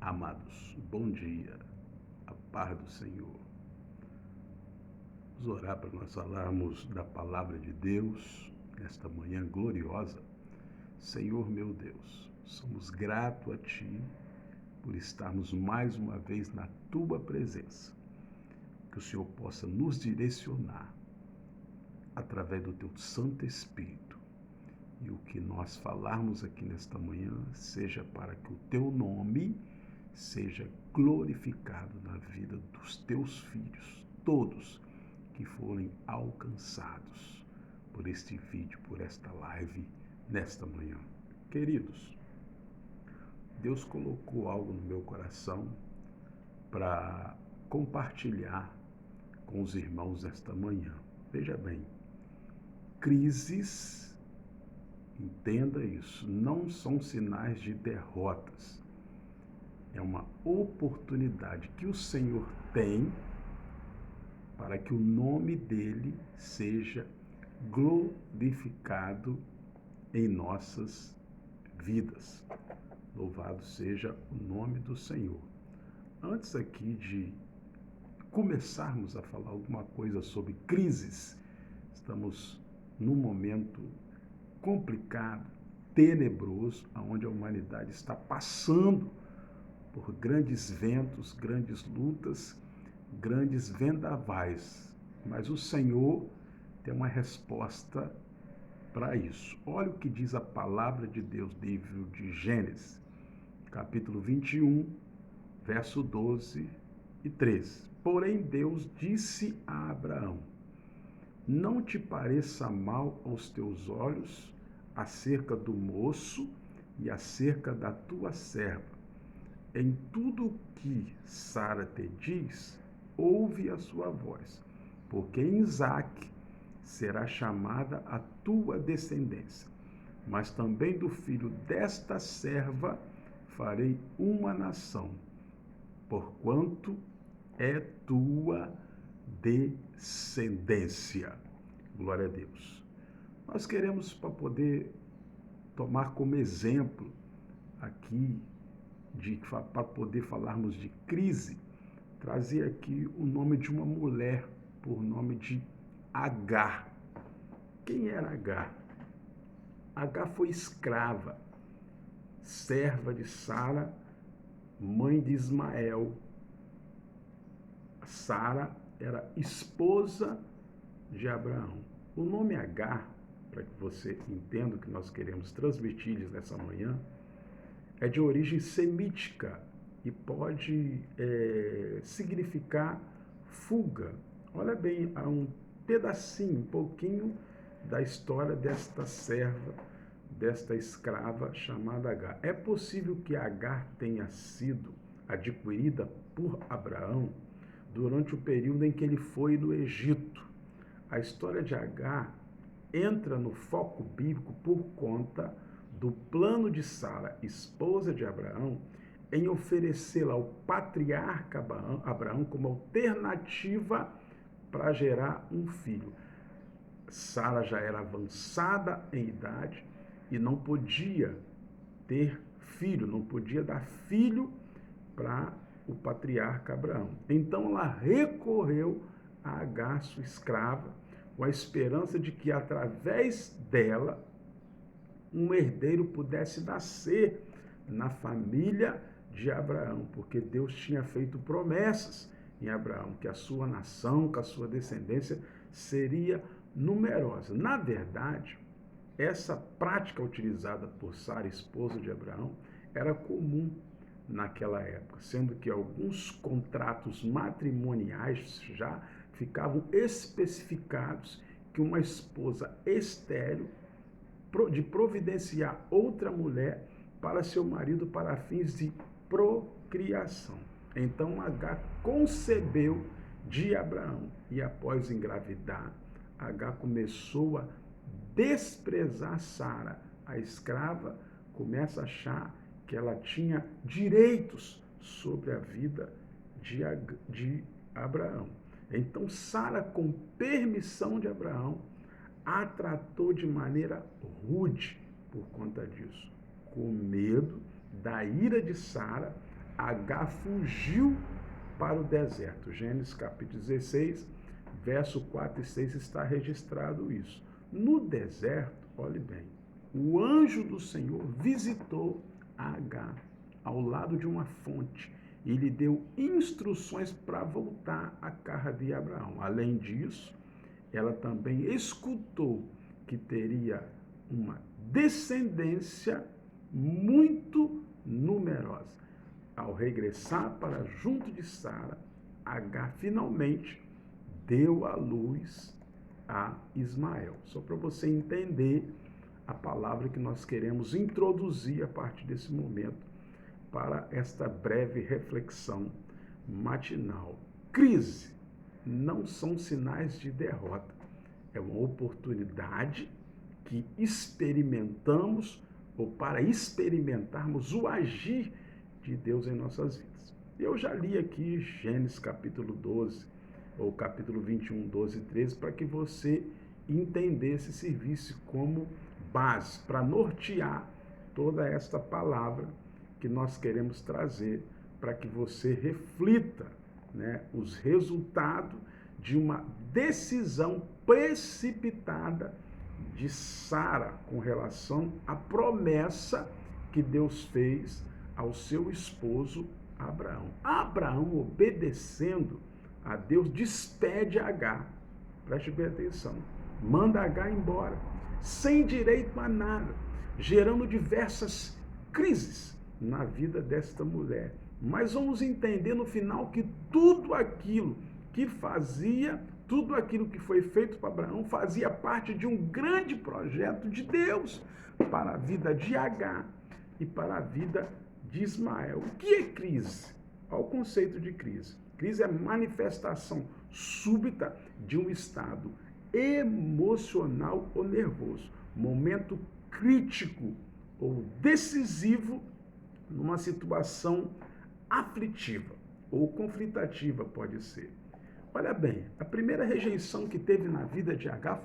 Amados, bom dia, a paz do Senhor. Vamos orar para nós falarmos da palavra de Deus nesta manhã gloriosa. Senhor meu Deus, somos gratos a Ti por estarmos mais uma vez na Tua presença. Que o Senhor possa nos direcionar através do Teu Santo Espírito. E o que nós falarmos aqui nesta manhã seja para que o Teu nome seja glorificado na vida dos Teus filhos, todos que forem alcançados por este vídeo, por esta live, nesta manhã. Queridos, Deus colocou algo no meu coração para compartilhar com os irmãos esta manhã. Veja bem, crises, entenda isso, não são sinais de derrotas. É uma oportunidade que o Senhor tem para que o nome dele seja glorificado em nossas vidas. Louvado seja o nome do Senhor. Antes aqui de começarmos a falar alguma coisa sobre crises, estamos num momento complicado, tenebroso, onde a humanidade está passando por grandes ventos, grandes lutas, grandes vendavais. Mas o Senhor tem uma resposta para isso. Olha o que diz a palavra de Deus, livro de Gênesis, capítulo 21, verso 12 e 13. Porém, Deus disse a Abraão: não te pareça mal aos teus olhos acerca do moço e acerca da tua serva. Em tudo que Sara te diz, ouve a sua voz, porque em Isaque será chamada a tua descendência. Mas também do filho desta serva farei uma nação, porquanto é tua descendência. Glória a Deus. Nós queremos, para poder tomar como exemplo aqui, para poder falarmos de crise, trazer aqui o nome de uma mulher, por nome de Agar. Quem era Agar? Agar foi escrava, serva de Sara, mãe de Ismael. Sara era esposa de Abraão. O nome Agar, para que você entenda o que nós queremos transmitir-lhes nessa manhã, é de origem semítica e pode significar fuga. Olha bem, há um pedacinho, um pouquinho da história desta serva, desta escrava chamada Agar. É possível que Agar tenha sido adquirida por Abraão durante o período em que ele foi no Egito. A história de Agar entra no foco bíblico por conta do plano de Sara, esposa de Abraão, em oferecê-la ao patriarca Abraão como alternativa para gerar um filho. Sara já era avançada em idade e não podia ter filho, não podia dar filho para o patriarca Abraão. Então ela recorreu a Agar, sua escrava, com a esperança de que através dela um herdeiro pudesse nascer na família de Abraão, porque Deus tinha feito promessas em Abraão, que a sua nação, que a sua descendência seria numerosa. Na verdade, essa prática utilizada por Sara, esposa de Abraão, era comum naquela época, sendo que alguns contratos matrimoniais já ficavam especificados que uma esposa estéril de providenciar outra mulher para seu marido para fins de procriação. Então Agar concebeu de Abraão e após engravidar, Agar começou a desprezar Sara. A escrava começa a achar que ela tinha direitos sobre a vida de Abraão. Então Sara, com permissão de Abraão, a tratou de maneira rude por conta disso. Com medo da ira de Sara, Agar fugiu para o deserto. Gênesis capítulo 16, verso 4 e 6 está registrado isso. No deserto, olhe bem, o anjo do Senhor visitou Agar ao lado de uma fonte e lhe deu instruções para voltar à casa de Abraão. Além disso, ela também escutou que teria uma descendência muito numerosa. Ao regressar para junto de Sara, Agar finalmente deu à luz a Ismael. Só para você entender a palavra que nós queremos introduzir a partir desse momento para esta breve reflexão matinal. Crise não são sinais de derrota. É uma oportunidade que experimentamos ou para experimentarmos o agir de Deus em nossas vidas. Eu já li aqui Gênesis capítulo 12, ou capítulo 21, 12 e 13, para que você entendesse e servisse como base para nortear toda esta palavra que nós queremos trazer para que você reflita, né, os resultados de uma decisão precipitada de Sara com relação à promessa que Deus fez ao seu esposo Abraão. Abraão, obedecendo a Deus, despede Agar. Preste bem atenção. Manda Agar embora, sem direito a nada, gerando diversas crises na vida desta mulher. Mas vamos entender no final que tudo aquilo que fazia, tudo aquilo que foi feito para Abraão fazia parte de um grande projeto de Deus para a vida de Agar e para a vida de Ismael. O que é crise? Olha o conceito de crise. Crise é manifestação súbita de um estado emocional ou nervoso, momento crítico ou decisivo numa situação aflitiva ou conflitativa, pode ser. Olha bem, a primeira rejeição que teve na vida de Agar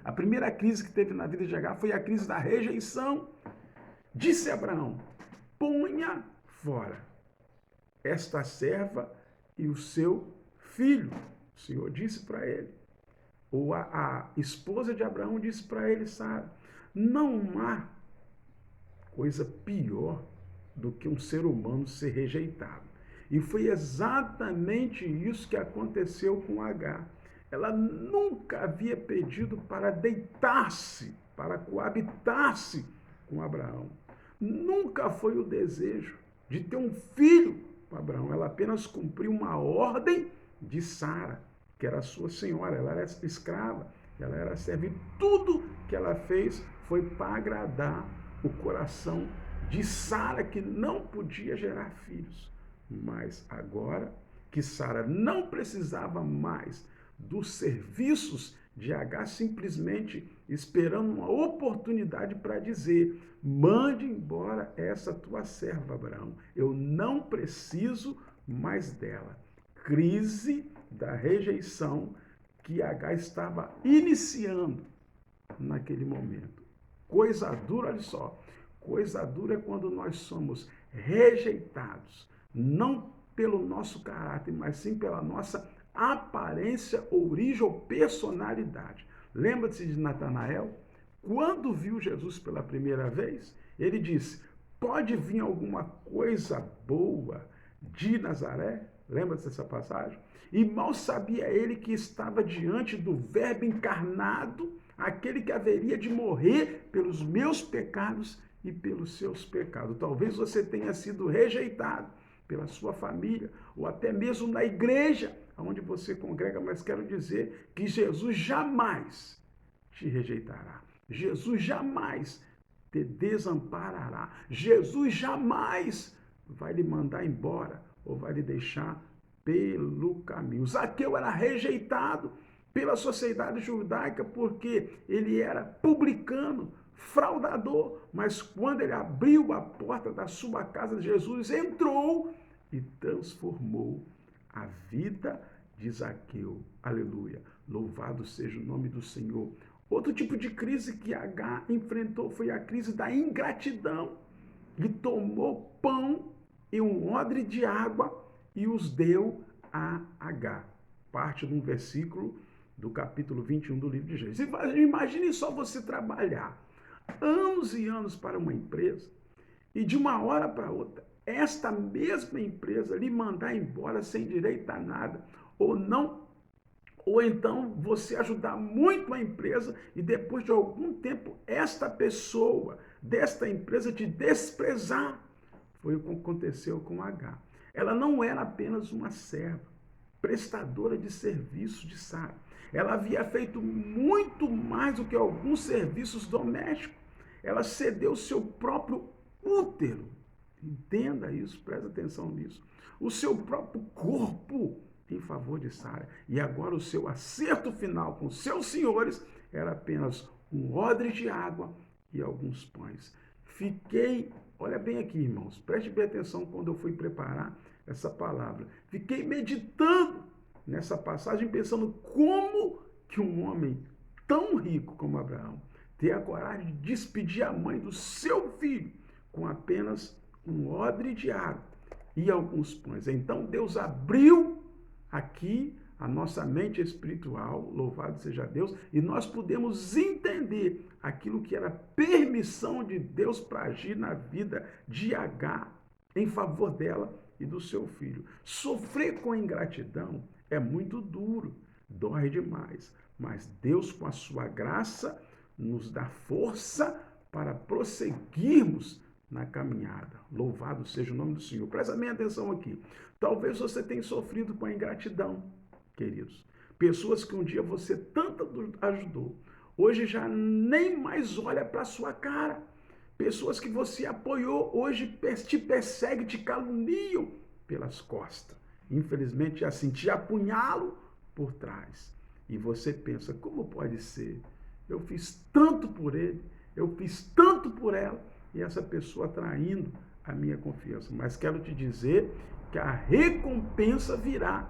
a primeira crise que teve na vida de Agar foi a crise da rejeição. Disse Abraão: ponha fora esta serva e o seu filho. O Senhor disse para ele. Ou a esposa de Abraão disse para ele, Sara: não há coisa pior do que um ser humano ser rejeitado. E foi exatamente isso que aconteceu com Agar. Ela nunca havia pedido para deitar-se, para coabitar-se com Abraão. Nunca foi o desejo de ter um filho com Abraão. Ela apenas cumpriu uma ordem de Sara, que era sua senhora. Ela era escrava, ela era serva. E tudo que ela fez foi para agradar o coração de Sara, que não podia gerar filhos. Mas agora que Sara não precisava mais dos serviços de Agar, simplesmente esperando uma oportunidade para dizer: mande embora essa tua serva, Abraão. Eu não preciso mais dela. Crise da rejeição que Agar estava iniciando naquele momento. Coisa dura, olha só. Coisa dura é quando nós somos rejeitados, não pelo nosso caráter, mas sim pela nossa aparência, origem ou personalidade. Lembra-se de Natanael? Quando viu Jesus pela primeira vez, ele disse: pode vir alguma coisa boa de Nazaré? Lembra-se dessa passagem? E mal sabia ele que estava diante do Verbo encarnado, aquele que haveria de morrer pelos meus pecados e pelos seus pecados. Talvez você tenha sido rejeitado pela sua família, ou até mesmo na igreja onde você congrega, mas quero dizer que Jesus jamais te rejeitará. Jesus jamais te desamparará. Jesus jamais vai lhe mandar embora ou vai lhe deixar pelo caminho. Zaqueu era rejeitado pela sociedade judaica porque ele era publicano, fraudador, mas quando ele abriu a porta da sua casa, Jesus entrou e transformou a vida de Zaqueu. Aleluia. Louvado seja o nome do Senhor. Outro tipo de crise que Agar enfrentou foi a crise da ingratidão. Ele tomou pão e um odre de água e os deu a Agar. Parte de um versículo do capítulo 21 do livro de Gênesis. Imagine só você trabalhar anos e anos para uma empresa e de uma hora para outra, esta mesma empresa lhe mandar embora sem direito a nada, ou não, ou então você ajudar muito a empresa e depois de algum tempo esta pessoa desta empresa te desprezar. Foi o que aconteceu com Agar. Ela não era apenas uma serva, prestadora de serviço de Sara. Ela havia feito muito mais do que alguns serviços domésticos. Ela cedeu seu próprio útero. Entenda isso, presta atenção nisso. O seu próprio corpo em favor de Sara. E agora o seu acerto final com seus senhores era apenas um odre de água e alguns pães. Olha bem aqui, irmãos, preste bem atenção quando eu fui preparar essa palavra. Fiquei meditando nessa passagem, pensando como que um homem tão rico como Abraão ter a coragem de despedir a mãe do seu filho com apenas um odre de água e alguns pães. Então Deus abriu aqui a nossa mente espiritual, louvado seja Deus, e nós podemos entender aquilo que era permissão de Deus para agir na vida de Agar em favor dela e do seu filho. Sofrer com ingratidão é muito duro, dói demais, mas Deus, com a sua graça, nos dá força para prosseguirmos na caminhada. Louvado seja o nome do Senhor. Presta bem atenção aqui. Talvez você tenha sofrido com a ingratidão, queridos. Pessoas que um dia você tanto ajudou, hoje já nem mais olha para a sua cara. Pessoas que você apoiou, hoje te perseguem, te caluniam pelas costas. Infelizmente, assim, te apunhalam por trás. E você pensa, como pode ser? Eu fiz tanto por ele, eu fiz tanto por ela, e essa pessoa traindo a minha confiança. Mas quero te dizer que a recompensa virá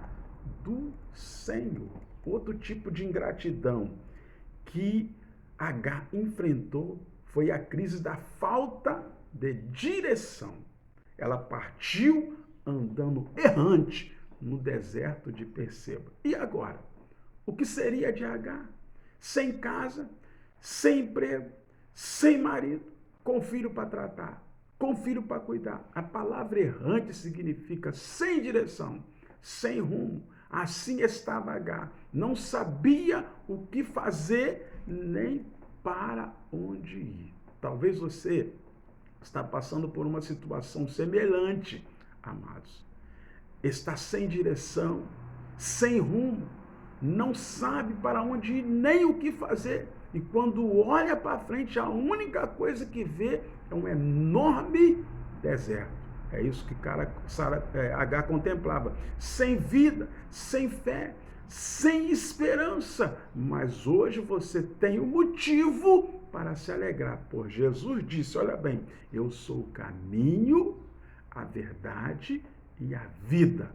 do Senhor. Outro tipo de ingratidão que Agar enfrentou foi a crise da falta de direção. Ela partiu andando errante no deserto de Berseba. E agora? O que seria de Agar? Sem casa, sem emprego, sem marido, com filho para tratar, com filho para cuidar. A palavra errante significa sem direção, sem rumo. Assim estava Agar. Não sabia o que fazer nem para onde ir. Talvez você está passando por uma situação semelhante, amados. Está sem direção, sem rumo, não sabe para onde ir nem o que fazer. E quando olha para frente, a única coisa que vê é um enorme deserto. É isso que Agar contemplava. Sem vida, sem fé, sem esperança. Mas hoje você tem um motivo para se alegrar. Por Jesus disse, olha bem, eu sou o caminho, a verdade e a vida.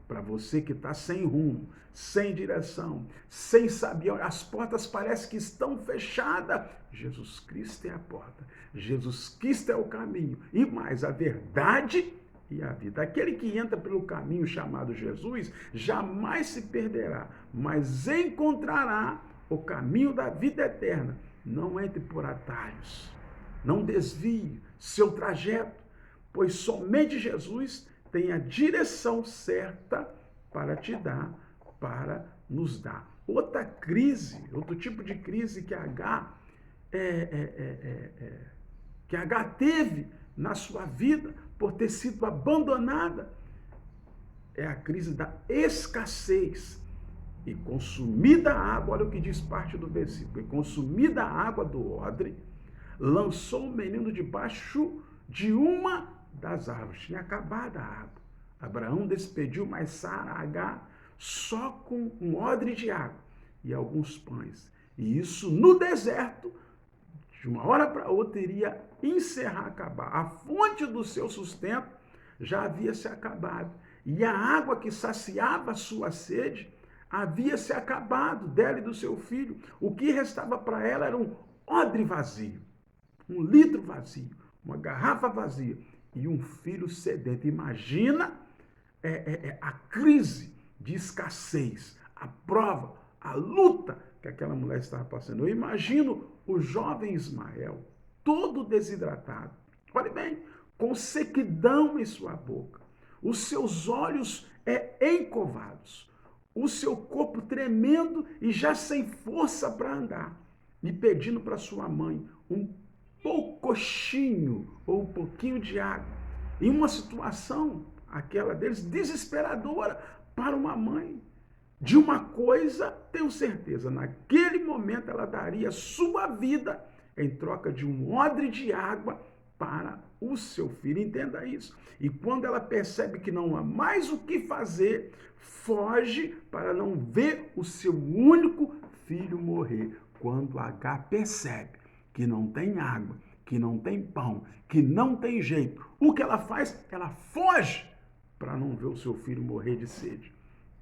Para você que está sem rumo, sem direção, sem saber, as portas parecem que estão fechadas. Jesus Cristo é a porta. Jesus Cristo é o caminho. E mais, a verdade e a vida. Aquele que entra pelo caminho chamado Jesus, jamais se perderá, mas encontrará o caminho da vida eterna. Não entre por atalhos. Não desvie seu trajeto, pois somente Jesus tem a direção certa para te dar, para nos dar. Outra crise, outro tipo de crise que Agar teve na sua vida por ter sido abandonada é a crise da escassez. E consumida a água, olha o que diz parte do versículo, e consumida a água do odre, lançou o menino debaixo de uma das árvores. Tinha acabado a água. Abraão despediu mais Sara, Agar, só com um odre de água e alguns pães. E isso no deserto, de uma hora para outra, iria encerrar, acabar. A fonte do seu sustento já havia se acabado. E a água que saciava a sua sede havia se acabado dela e do seu filho. O que restava para ela era um odre vazio, um litro vazio, uma garrafa vazia. e um filho sedento. Imagina a crise de escassez, a prova, a luta que aquela mulher estava passando. Eu imagino o jovem Ismael, todo desidratado. Olha bem, com sequidão em sua boca, os seus olhos encovados, o seu corpo tremendo e já sem força para andar, e pedindo para sua mãe um poucochinho ou um pouquinho de água, em uma situação, aquela deles, desesperadora para uma mãe. De uma coisa, tenho certeza, naquele momento ela daria sua vida em troca de um odre de água para o seu filho. Entenda isso. E quando ela percebe que não há mais o que fazer, foge para não ver o seu único filho morrer. Quando Agar percebe que não tem água, que não tem pão, que não tem jeito, o que ela faz? Ela foge para não ver o seu filho morrer de sede,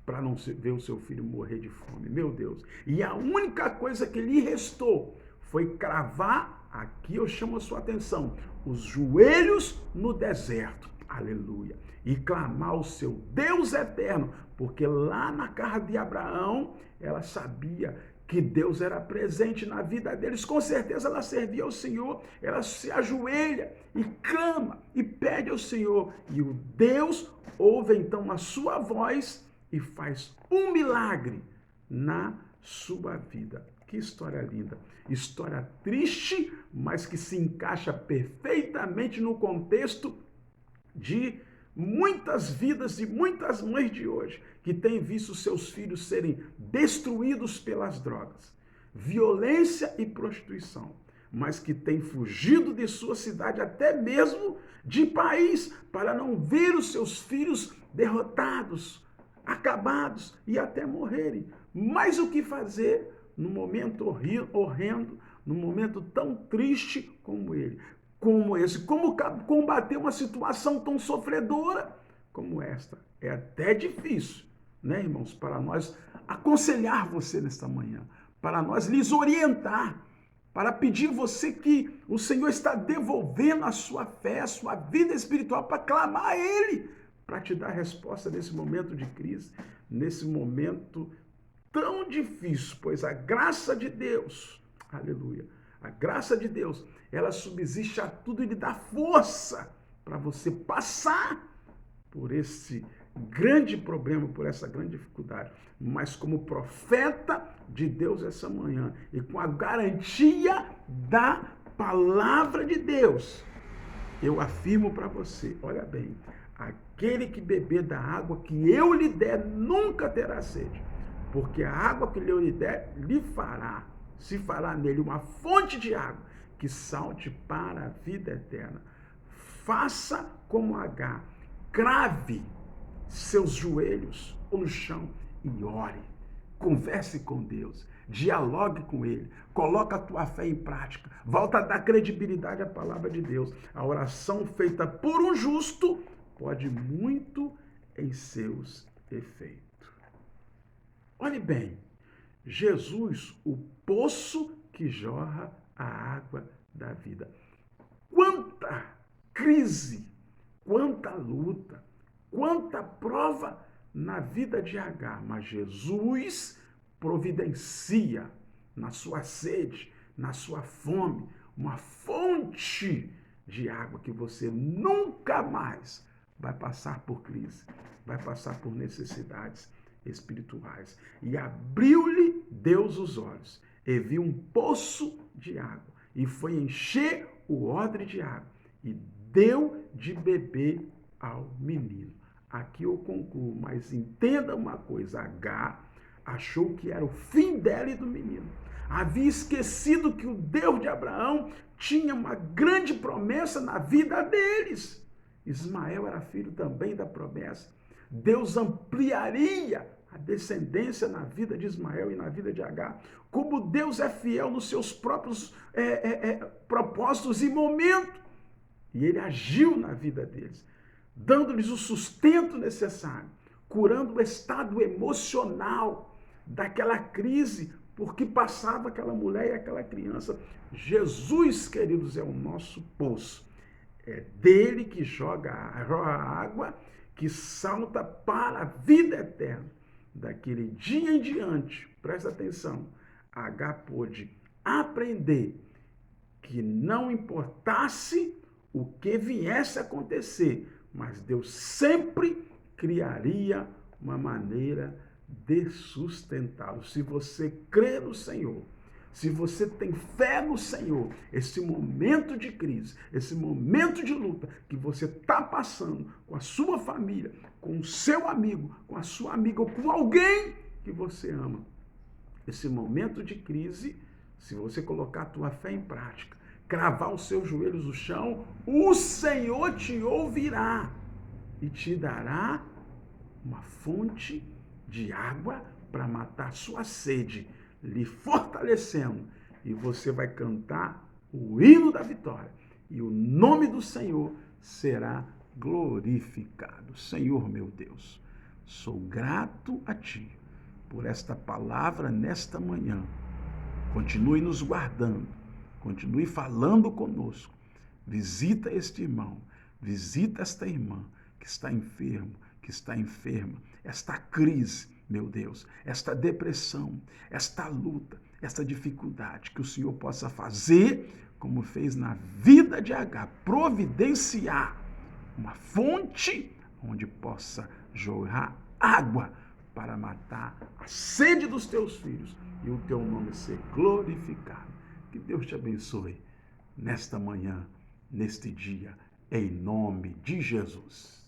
para não ver o seu filho morrer de fome. Meu Deus. E a única coisa que lhe restou foi cravar, aqui eu chamo a sua atenção, os joelhos no deserto. Aleluia. E clamar ao seu Deus eterno, porque lá na casa de Abraão, ela sabia que Deus era presente na vida deles. Com certeza ela servia ao Senhor, ela se ajoelha e clama e pede ao Senhor. E o Deus ouve então a sua voz e faz um milagre na sua vida. Que história linda. História triste, mas que se encaixa perfeitamente no contexto de muitas vidas e muitas mães de hoje que têm visto seus filhos serem destruídos pelas drogas, violência e prostituição, mas que têm fugido de sua cidade, até mesmo de país, para não ver os seus filhos derrotados, acabados e até morrerem. Mas o que fazer num momento horrendo, num momento tão triste como esse? Como combater uma situação tão sofredora como esta? É até difícil, né, irmãos, para nós aconselhar você nesta manhã, para nós lhes orientar, para pedir você que o Senhor está devolvendo a sua fé, a sua vida espiritual, para clamar a Ele, para te dar resposta nesse momento de crise, nesse momento tão difícil, pois a graça de Deus, aleluia, a graça de Deus, ela subsiste a tudo e lhe dá força para você passar por esse grande problema, por essa grande dificuldade. Mas como profeta de Deus essa manhã e com a garantia da palavra de Deus, eu afirmo para você, olha bem, aquele que beber da água que eu lhe der nunca terá sede, porque a água que eu lhe der se fará nele uma fonte de água que salte para a vida eterna. Faça como Agar, crave seus joelhos no chão e ore. Converse com Deus, dialogue com Ele, coloca a tua fé em prática, volta a dar credibilidade à palavra de Deus. A oração feita por um justo pode muito em seus efeitos. Olhe bem, Jesus, o poço que jorra a água da vida. Quanta crise, quanta luta, quanta prova na vida de Agar, mas Jesus providencia na sua sede, na sua fome, uma fonte de água que você nunca mais vai passar por crise, vai passar por necessidades espirituais. E abriu-lhe Deus os olhos, e viu um poço de água, e foi encher o odre de água, e deu de beber ao menino. Aqui eu concluo, mas entenda uma coisa, Agar achou que era o fim dela e do menino. Havia esquecido que o Deus de Abraão tinha uma grande promessa na vida deles. Ismael era filho também da promessa. Deus ampliaria a descendência na vida de Ismael e na vida de Agar. Como Deus é fiel nos seus próprios propósitos e momentos. E ele agiu na vida deles, dando-lhes o sustento necessário, curando o estado emocional daquela crise por que passava aquela mulher e aquela criança. Jesus, queridos, é o nosso poço. É dele que joga a água que salta para a vida eterna. Daquele dia em diante, presta atenção, H pôde aprender que não importasse o que viesse a acontecer, mas Deus sempre criaria uma maneira de sustentá-lo. Se você crê no Senhor, se você tem fé no Senhor, esse momento de crise, esse momento de luta que você está passando com a sua família, com o seu amigo, com a sua amiga ou com alguém que você ama, esse momento de crise, se você colocar a tua fé em prática, cravar os seus joelhos no chão, o Senhor te ouvirá e te dará uma fonte de água para matar sua sede, lhe fortalecendo, e você vai cantar o hino da vitória, e o nome do Senhor será glorificado. Senhor meu Deus, sou grato a Ti por esta palavra nesta manhã. Continue nos guardando, continue falando conosco. Visita este irmão, visita esta irmã que está enfermo, que está enferma, esta crise, meu Deus, esta depressão, esta luta, esta dificuldade, que o Senhor possa fazer como fez na vida de Agar, providenciar uma fonte onde possa jorrar água para matar a sede dos teus filhos e o teu nome ser glorificado. Que Deus te abençoe nesta manhã, neste dia, em nome de Jesus.